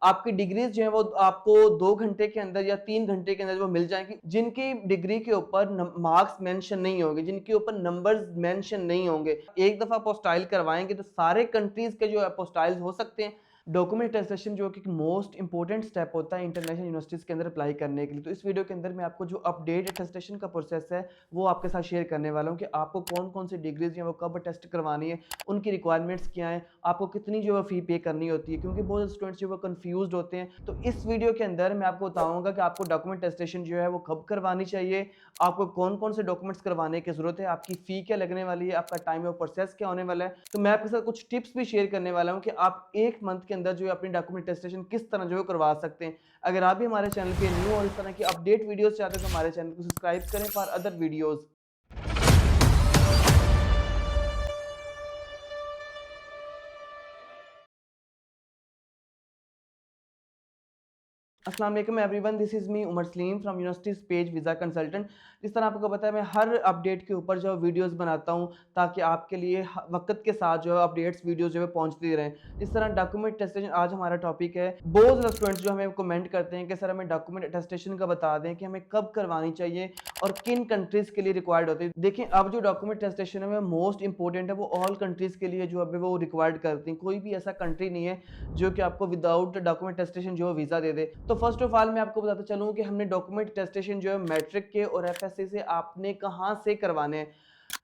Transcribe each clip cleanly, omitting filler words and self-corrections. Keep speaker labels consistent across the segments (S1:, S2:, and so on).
S1: आपकी डिग्रीज जो है वो आपको 2 घंटे के अंदर या 3 घंटे के अंदर वो मिल जाएंगी, जिनकी डिग्री के ऊपर मार्क्स मेंशन नहीं होंगे, जिनके ऊपर नंबर्स मेंशन नहीं होंगे। एक दफा अपोस्टाइल करवाएंगे तो सारे कंट्रीज के जो अपोस्टाइल्स हो सकते हैं। डॉक्यूमेंट अटेस्टेशन जो कि मोस्ट इंपॉर्टेंट स्टेप होता है इंटरनेशनल यूनिवर्सिटीज के अंदर अप्लाई करने के लिए। तो इस वीडियो के अंदर मैं आपको जो अपडेट अटेस्टेशन का प्रोसेस है वो आपके साथ शेयर करने वाला हूँ कि आपको कौन कौन सी डिग्रीज हैं वो कब अटेस्ट करवानी है, उनकी रिक्वायरमेंट्स क्या है, आपको कितनी जो है फी पे करनी होती है, क्योंकि बहुत स्टूडेंट्स जो वो कंफ्यूज होते हैं। तो इस वीडियो के अंदर मैं आपको बताऊंगा कि आपको डॉक्यूमेंट अटेस्टेशन जो है वो कब करवानी चाहिए, आपको कौन कौन से डॉक्यूमेंट्स करवाने की जरूरत है, आपकी फी क्या लगने वाली है, आपका टाइम ऑफ प्रोसेस क्या होने वाला है। तो मैं आपके साथ कुछ टिप्स भी शेयर करने वाला हूँ कि आप एक मंथ के अंदर जो है अपनी डॉक्यूमेंट अटेस्टेशन किस तरह जो है करवा सकते हैं। अगर आप भी हमारे चैनल पे न्यू और इस तरह की अपडेट वीडियोस चाहते हैं तो हमारे चैनल को सब्सक्राइब करें फॉर अदर वीडियोस। अस्सलाम वालेकुम everyone, this is me Umar Saleem from universities page visa consultant. जिस तरह आपको पता है मैं हर अपडेट के ऊपर जो वीडियोस बनाता हूं ताकि आपके लिए वक्त के साथ जो है अपडेट्स वीडियोस जो है पहुंचती रहें। इस तरह डॉक्यूमेंट अटेस्टेशन आज हमारा टॉपिक है। बहुत ज़्यादा स्टूडेंट्स जो हमें कमेंट करते हैं कि सर हमें डॉक्यूमेंट अटेस्टेशन का बता दें कि हमें कब करवानी चाहिए और किन कंट्रीज़ के लिए रिक्वायर्ड होती है। देखिए, अब जो डॉक्यूमेंट अटेस्टेशन है वो मोस्ट इंपॉर्टेंट है, वो ऑल कंट्रीज़ के लिए जो है वो रिक्वायर्ड करती हैं। कोई भी ऐसा कंट्री नहीं है जो कि आपको विदाउट डॉक्यूमेंट अटेस्टेशन जो है वीज़ा दे दे। तो फर्स्ट ऑफ ऑल मैं आपको बताता चलूँ कि हमने डॉक्यूमेंट अटेस्टेशन जो है मैट्रिक के और एफएससी से आपने कहाँ से करवाने हैं।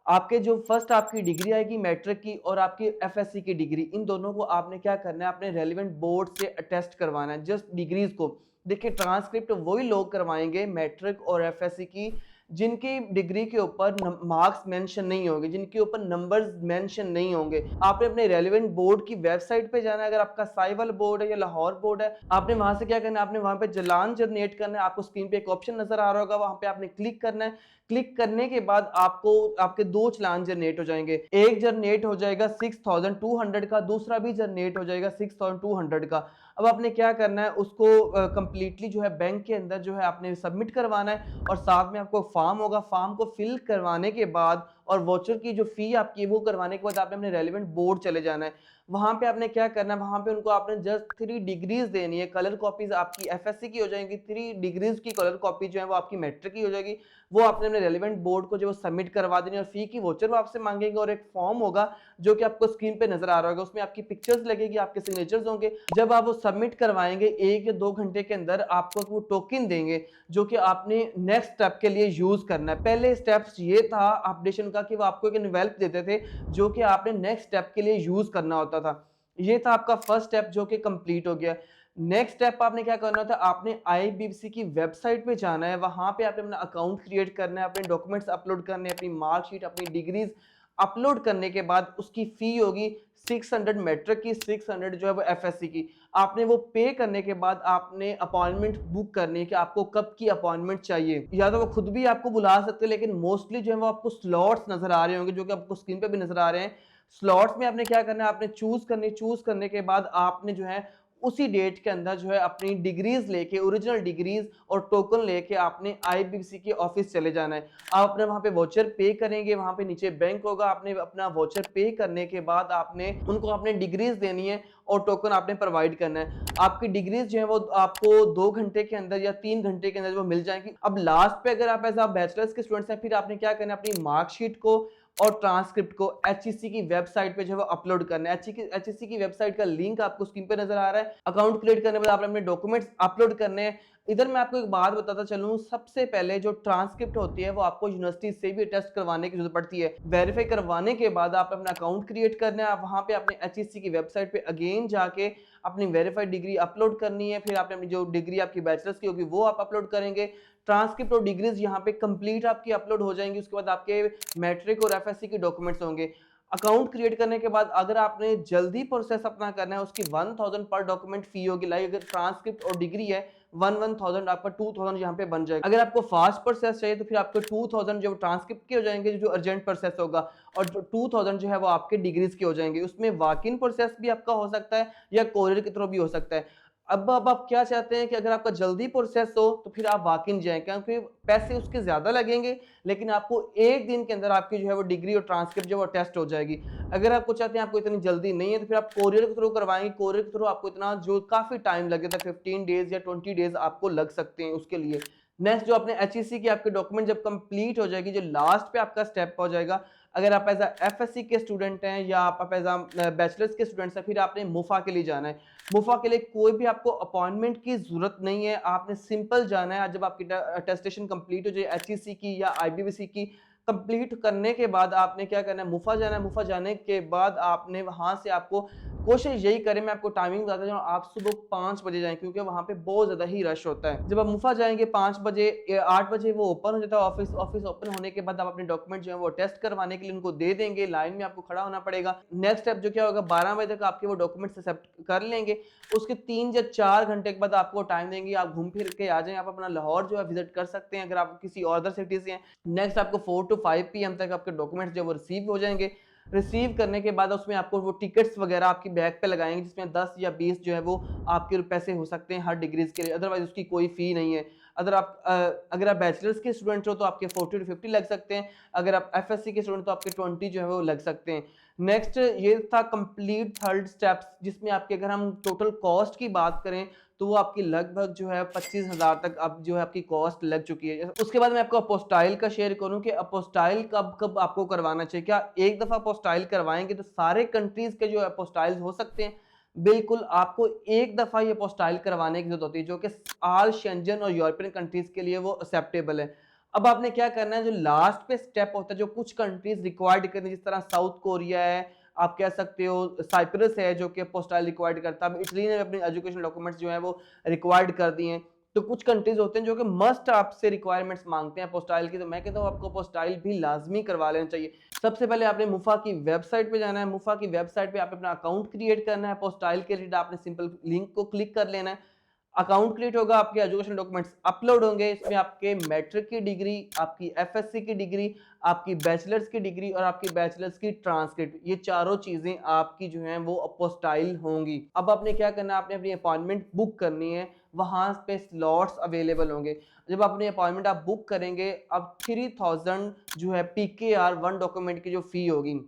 S1: आपके जो फर्स्ट आपकी डिग्री आएगी मैट्रिक की और आपकी एफएससी की डिग्री, इन दोनों को आपने क्या करना है, अपने रेलिवेंट बोर्ड से अटेस्ट करवाना है। जस्ट डिग्रीज को देखिए, ट्रांसक्रिप्ट वही लोग करवाएंगे मैट्रिक और एफएससी की जिनकी डिग्री के ऊपर मार्क्स मेंशन नहीं होंगे, जिनके ऊपर नंबर्स मेंशन नहीं होंगे। आपने अपने रेलिवेंट बोर्ड की वेबसाइट पे जाना है। अगर आपका साइवल बोर्ड है या लाहौर बोर्ड है, आपने वहां से क्या करना है, आपने वहां पे जलान जनरेट करना है। आपको स्क्रीन पे एक ऑप्शन नजर आ रहा होगा, वहां पे आपने क्लिक करना है। क्लिक करने के बाद आपको आपके दो चलान जनरेट हो जाएंगे। एक जनरेट हो जाएगा 6200 का, दूसरा भी जनरेट हो जाएगा 6200 का। अब आपने क्या करना है, उसको कंप्लीटली जो है बैंक के अंदर जो है आपने सबमिट करवाना है और साथ में आपको फॉर्म होगा। फॉर्म को फिल करवाने के बाद और वोचर की जो फी आपकी वो करवाने के बाद आपने अपने रेलिवेंट बोर्ड चले जाना है। वहां पे आपने क्या करना है, वहां पे उनको आपने जस्ट 3 डिग्रीज देनी है। कलर कॉपीज आपकी एफएससी की हो जाएंगी, 3 डिग्रीज की कलर कॉपी जो है वो आपकी मैट्रिक की हो जाएगी। वो आपने अपने रेलिवेंट बोर्ड को जो सबमिट करवा देनी है और फी की वोचर वो आपसे मांगेंगे और एक फॉर्म होगा जो कि आपको स्क्रीन पे नजर आ रहा होगा। उसमें आपकी पिक्चर्स लगेगी, आपके सिग्नेचर्स होंगे। जब आप वो सबमिट करवाएंगे 1 या 2 घंटे के अंदर आपको वो टोकन देंगे जो कि आपने नेक्स्ट स्टेप के लिए यूज करना है। पहले स्टेप्स ये था अपडेशन का कि वो आपको एक एनवेलप देते थे जो कि आपने नेक्स्ट स्टेप के लिए यूज करना होता था। ये था आपका फर्स्ट स्टेप जो कि कंप्लीट हो गया। नेक्स्ट स्टेप आपने क्या करना था, आपने आईबीसी की वेबसाइट पे जाना है। वहां पे आपने अपना अकाउंट क्रिएट करना है, अपने डॉक्यूमेंट्स अपलोड करने हैं, अपनी मार्कशीट, अपनी डिग्रीज अपलोड करने के बाद उसकी फी होगी 600 मैट्रिक की, 600 जो है वो एफएससी की। आपने वो पे करने के बाद आपने अपॉइंटमेंट बुक करनी है कि आपको कब की अपॉइंटमेंट चाहिए। या तो वो खुद भी आपको बुला सकते हैं, लेकिन मोस्टली जो है वो आपको स्लॉट्स नजर आ रहे होंगे जो कि आपको स्क्रीन पे भी नजर आ रहे हैं। स्लॉट्स में आपने क्या करना है, आपने चूज करने के बाद आपने जो है उसी डेट के अंदर जो है अपनी डिग्रीज लेके, ओरिजिनल डिग्रीज और टोकन लेके आपने आईबीसी के ऑफिस चले जाना है। आप अपने वहां पे वोचर पे करेंगे, वहां पे नीचे बैंक होगा। आपने अपना वोचर पे करने के बाद आपने उनको अपने डिग्रीज देनी है और टोकन आपने प्रोवाइड करना है। आपकी डिग्रीज जो है वो आपको 2 घंटे के अंदर या 3 घंटे के अंदर वो मिल जाएंगी। अब लास्ट पे अगर आप एज बैचलर्स के स्टूडेंट्स हैं, फिर आपने क्या करना है, अपनी मार्कशीट को और ट्रांसक्रिप्ट को एचईसी की वेबसाइट पे जो है अपलोड करना है। एचईसी की वेबसाइट का लिंक आपको स्क्रीन पे नजर आ रहा है। अकाउंट क्रिएट करने के बाद आपने अपने डॉक्यूमेंट्स अपलोड करने हैं। इधर मैं आपको एक बात बताता चलूं, सबसे पहले जो ट्रांसक्रिप्ट होती है वो आपको यूनिवर्सिटी से भी टेस्ट करवाने की जरूरत पड़ती है। वेरीफाई करवाने के बाद आप अपना अकाउंट क्रिएट करना है। आप वहां पे अपने एचईसी की वेबसाइट पे अगेन जाके अपनी वेरीफाइड डिग्री अपलोड करनी है। फिर आपने अपनी जो डिग्री आपकी बैचलर्स की होगी वो आप अपलोड करेंगे। ट्रांसक्रिप्ट और डिग्रीज यहाँ पे कंप्लीट आपकी अपलोड हो जाएंगी। उसके बाद आपके मैट्रिक और एफएससी के डॉक्यूमेंट्स होंगे। अकाउंट क्रिएट करने के बाद अगर आपने जल्दी प्रोसेस अपना करना है, उसकी 1000 पर डॉक्यूमेंट फी होगी। लाइक अगर ट्रांसक्रिप्ट और डिग्री है 1000, आपका 2000 यहाँ पे बन जाएगा। अगर आपको फास्ट प्रोसेस चाहिए तो फिर आपको 2000 जो ट्रांसक्रिप्ट के हो जाएंगे जो अर्जेंट प्रोसेस होगा, और जो 2000 जो है वो आपके डिग्रीज के हो जाएंगे। उसमें वॉक इन प्रोसेस भी आपका हो सकता है या कोरियर के थ्रू भी हो सकता है। अब आप क्या चाहते हैं कि अगर आपका जल्दी प्रोसेस हो तो फिर आप वॉक इन जाएँ, क्योंकि पैसे उसके ज़्यादा लगेंगे, लेकिन आपको 1 दिन के अंदर आपकी जो है वो डिग्री और ट्रांसक्रिप्ट जो है वो टेस्ट हो जाएगी। अगर आपको चाहते हैं आपको इतनी जल्दी नहीं है तो फिर आप कोरियर के थ्रू करवाएँगे, कोरियर के थ्रू आपको इतना जो काफ़ी टाइम लगेगा, 15 डेज़ या 20 डेज़ आपको लग सकते हैं उसके लिए। नेक्स्ट जो आपने एचईसी की आपके डॉक्यूमेंट जब कंप्लीट हो जाएगी, जो लास्ट पे आपका स्टेप हो जाएगा, अगर आप एज़ अ एफएससी के स्टूडेंट हैं या आप एज़ अ बैचलर्स के स्टूडेंट्स हैं, फिर आपने मुफ़ा के लिए जाना है। मुफ़ा के लिए कोई भी आपको अपॉइंटमेंट की ज़रूरत नहीं है, आपने सिंपल जाना है। जब आपकी अटेस्टेशन कंप्लीट हो जाए एचईसी की या आईबीवीसी की, कंप्लीट करने के बाद आपने क्या करना है, मुफ़ा जाना है। मुफ़ा जाने के बाद आपने वहाँ से आपको कोशिश यही करें, मैं आपको टाइमिंग बताता जाऊँ, आप सुबह 5 बजे जाएँ, क्योंकि वहाँ पे बहुत ज़्यादा ही रश होता है। जब आप मुफ़ा जाएँगे 5 बजे, 8 बजे वो ओपन हो जाता है ऑफ़िस। ऑफ़िस ओपन होने के बाद आप अपने डॉक्यूमेंट जो है वो टेस्ट करवाने के लिए उनको दे देंगे, लाइन में आपको खड़ा होना पड़ेगा। नेक्स्ट स्टेप जो क्या होगा, 12 बजे तक आपके वो डॉक्यूमेंट्स एक्सेप्ट कर लेंगे। उसके 3 या 4 घंटे के बाद आपको टाइम देंगे, आप घूम फिर के आ जाएँ, आप अपना लाहौर जो है विज़िट कर सकते हैं अगर आप किसी और अदर सिटी से हैं। नेक्स्ट आपको 4 टू 5 पीएम तक आपके डॉक्यूमेंट्स जो है वो रिसीव हो जाएँगे। रिसीव करने के बाद उसमें आपको वो टिकट्स वगैरह आपकी बैग पे लगाएँगे, जिसमें 10 या 20 जो है वो आपके पैसे हो सकते हैं हर डिग्रीज़ के लिए, अदरवाइज़ उसकी कोई फ़ी नहीं है। अगर आप बैचलर्स के स्टूडेंट हो तो आपके 40 टू 50 लग सकते हैं, अगर आप एफएससी के स्टूडेंट तो आपके 20 जो है वो लग सकते हैं। नेक्स्ट ये था कंप्लीट थर्ड स्टेप्स, जिसमें आपके अगर हम टोटल कॉस्ट की बात करें तो वो आपकी लगभग जो है 25,000 तक अब जो है आपकी कॉस्ट लग चुकी है। उसके बाद मैं आपको अपोस्टाइल का शेयर करूँ कि अपोस्टाइल कब-कब आपको करवाना चाहिए। क्या एक दफ़ा अपोस्टाइल करवाएँगे तो सारे कंट्रीज़ के जो अपोस्टाइल्स हो सकते हैं? बिल्कुल, आपको एक दफ़ा ये अपोस्टाइल करवाने की ज़रूरत होती है, जो कि ऑल शेंजन और यूरोपियन कंट्रीज़ के लिए वो एक्सेप्टेबल है। अब आपने क्या करना है, जो लास्ट पे स्टेप होता है, जो कुछ कंट्रीज़ रिक्वायर्ड करती हैं, जिस तरह साउथ कोरिया है, आप कह सकते हो साइप्रस है जो कि अपोस्टाइल रिक्वायर्ड करता है। अब इटली ने अपनी एजुकेशन डॉक्यूमेंट्स जो हैं वो रिक्वायर्ड कर दिए हैं। तो कुछ कंट्रीज़ होते हैं जो कि मस्ट आपसे रिक्वायरमेंट्स माँगते हैं अपोस्टाइल की, तो मैं कहता हूँ आपको अपोस्टाइल भी लाज़मी करवा लेना चाहिए। सबसे पहले आपने मुफ़ा की वेबसाइट पे जाना है। मुफ़ा की वेबसाइट पे आपने अपना अकाउंट क्रिएट करना है। अपोस्टाइल के लिए आपने सिंपल लिंक को क्लिक कर लेना है। अकाउंट क्रिएट होगा, आपके एजुकेशन डॉक्यूमेंट्स अपलोड होंगे, इसमें आपके मैट्रिक की डिग्री, आपकी एफएससी की डिग्री, आपकी बैचलर्स की डिग्री और आपकी बैचलर्स की ट्रांसक्रिप्ट, ये चारों चीज़ें आपकी जो हैं वो अपोस्टाइल होंगी। अब आपने क्या करना है, आपने अपनी अपॉइंटमेंट बुक करनी है, वहाँ पे स्लॉट्स अवेलेबल होंगे। जब अपनी अपॉइंटमेंट आप बुक करेंगे, अब 3000 जो है पीकेआर 1 डॉक्यूमेंट की जो फ़ी होगी,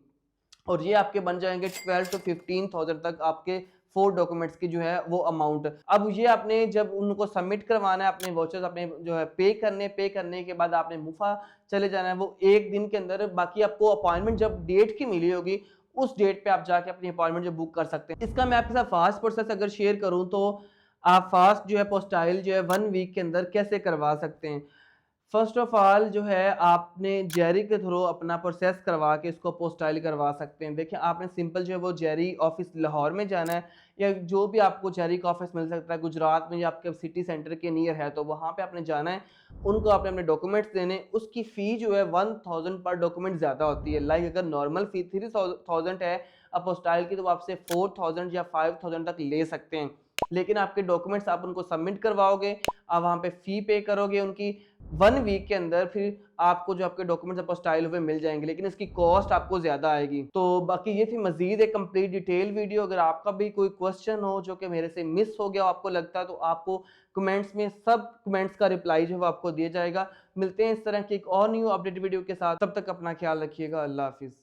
S1: और ये आपके बन जाएँगे 12 टू 15,000 तक आपके 4 डॉक्यूमेंट्स की जो है वो अमाउंट। अब ये आपने जब उनको सबमिट करवाना है, अपने वाउचर्स आपने जो है पे करने के बाद आपने मुफ़ा चले जाना है, वो 1 दिन के अंदर। बाकी आपको अपॉइंटमेंट जब डेट की मिली होगी, उस डेट पे आप जाके अपनी अपॉइंटमेंट जो बुक कर सकते हैं। इसका मैं आपके साथ फ़ास्ट प्रोसेस अगर शेयर करूँ तो आप फ़ास्ट जो है अपोस्टाइल जो है 1 वीक के अंदर कैसे करवा सकते हैं। फर्स्ट ऑफ ऑल जो है आपने जेरी के थ्रू अपना प्रोसेस करवा के इसको अपोस्टाइल करवा सकते हैं। देखिए, आपने सिंपल जो है वो जेरी ऑफिस लाहौर में जाना है, या जो भी आपको जेरी का ऑफिस मिल सकता है गुजरात में या आपके सिटी सेंटर के नियर है, तो वहाँ पे आपने जाना है। उनको आपने अपने डॉक्यूमेंट्स देने, उसकी फ़ी जो है 1000 पर डॉक्यूमेंट ज़्यादा होती है। लाइक अगर नॉर्मल फ़ी 3000 है अपोस्टाइल की, तो वो आपसे 4000 या 5000 तक ले सकते हैं। लेकिन आपके डॉक्यूमेंट्स आप उनको सबमिट करवाओगे, आप वहाँ पे फ़ी पे करोगे उनकी, 1 वीक के अंदर फिर आपको जो आपके डॉक्यूमेंट्स अपोस्टाइल हुए मिल जाएँगे, लेकिन इसकी कॉस्ट आपको ज़्यादा आएगी। तो बाकी ये थी मज़ीद एक कंप्लीट डिटेल वीडियो। अगर आपका भी कोई क्वेश्चन हो जो कि मेरे से मिस हो गया हो आपको लगता है, तो आपको कमेंट्स में सब कमेंट्स का रिप्लाई जो है वो आपको दिया जाएगा। मिलते हैं इस तरह की एक और न्यू अपडेट वीडियो के साथ, तब तक अपना ख्याल रखिएगा। अल्लाह हाफ़िज़।